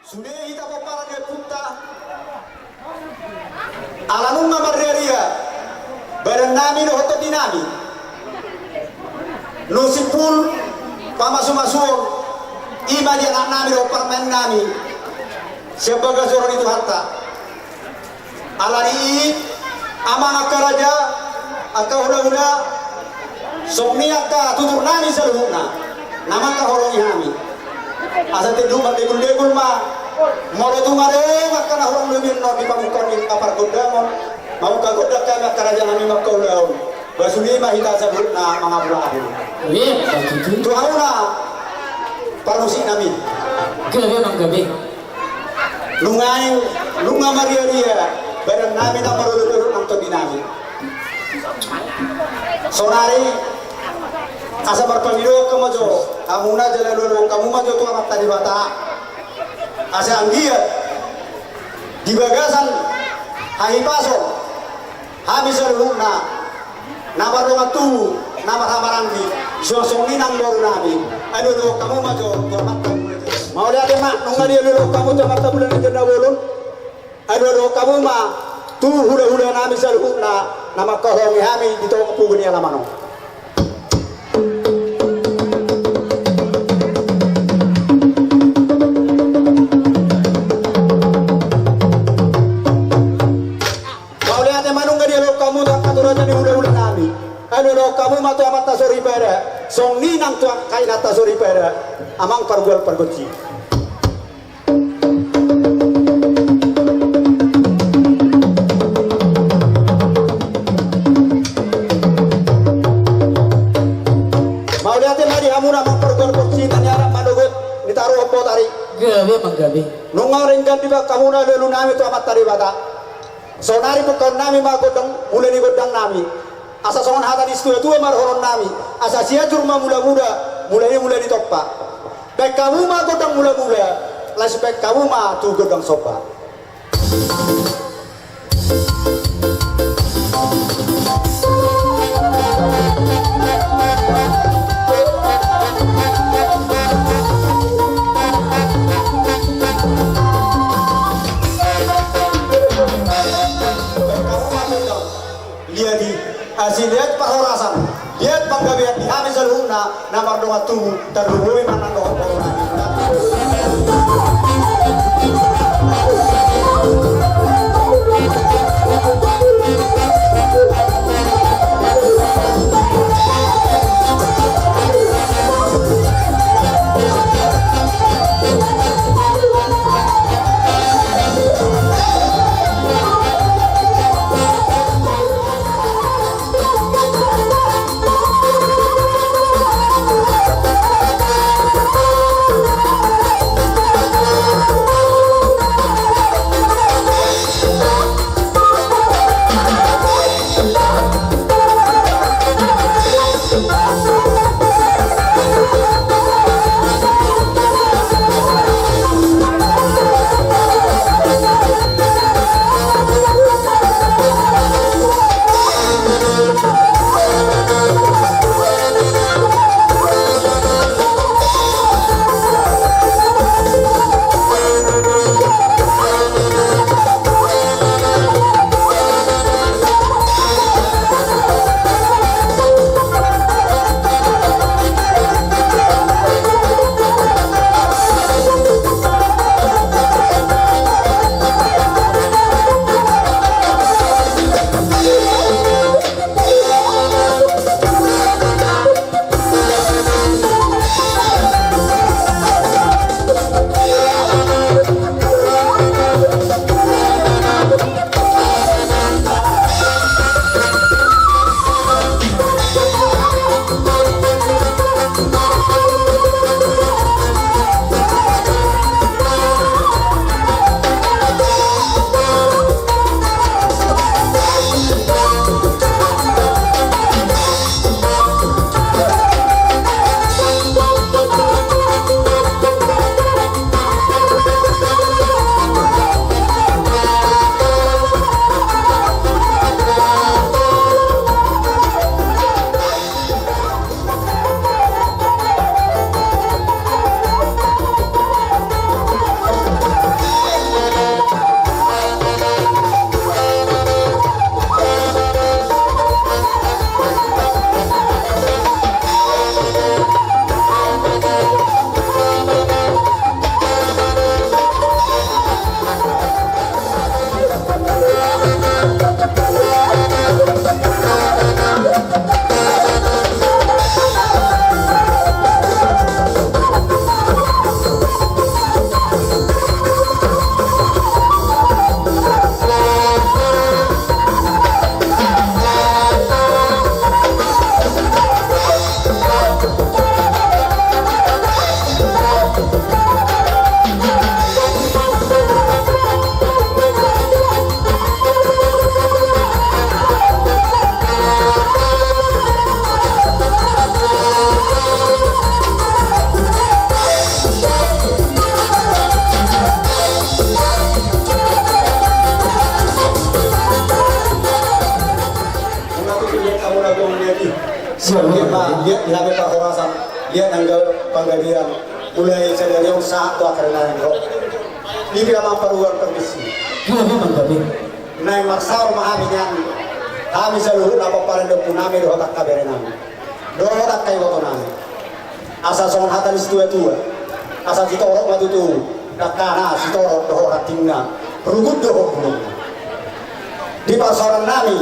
Sudah kita paparan dia punta. Alanung ngamarria. Badan nami no hoto dinami. Nusipul pamasu-masuon. Ima dia anak nami no permen nami. Siapa gazoran itu harta. Alani amang akaraja aka hula-hula sokni aka tutur nami seluhuna. Nama ka horongi nami. Asa tindu magdegul-degul ma moro tungare makana horong lebih no di pamukon di kapar godamon mau ka godak ka makaraja nami makkaulaon basuni ma hita sabut na mga bulaho tu hauna parusi nami gabi mang gabi lunga maria dia barang nami na marululurun ang to dinami sonari asa berpemilu kemajo amuna jalan dulu kamu maju tu amat tadi bata asa anggia di bagasan hai paso habis rumah nama rumah tu nama hamarangi sosoni nang baru nabi aduh dulu kamu maju tu amat mau lihat mak nunggu dia dulu kamu tu amat bulan jenda bolon aduh dulu kamu mah tu hula-hula nabi saruna nama kohongi hami di toko pugun yang lama no. Kamu matu amat tasori pera song ni nang tuang kain atas tasori pera amang pargual pargoci mau lihat mari hamun amang pargual pargoci tanyara madogot ditaruh opo tari gabi mang gabi nungang ringgan di bak kamu na lelu nami tu amat tari bata sonari pukau nami ma godang mulai ni godang nami asa songon hata di studio tua mar horon nami asa sia jurma mula-mula mulai ditoppa baik kamu mah godang mula-mula lah spek kamu mah tu godang sopa Asin lihat pahorasan, lihat panggabean di habis alumna, namar doa tu terhubungi mana doa corona. lihat di HP Pak Horasan, lihat anggal panggabian mulai dari yang satu akarnya yang kok. Ini memang perubahan permisi. Gabi manggabi. Naik maksa memahaminya. Kami seluruh apa pada punami doa tak kabarin kami. Doa tak kayak waktu nami. Asal songon hatan tua. Asal kita orang maju tu. Dakana kita orang doa tinggal. Rugut doa belum. Di pasaran nami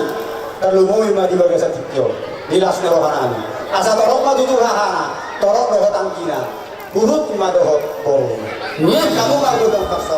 terlumui mah di bagian tikyo. Di lasnya rohanami. Asal orang maju tu rahana. Torok doa tangkina. Burut mah doa boleh. Kamu mah doa paksa.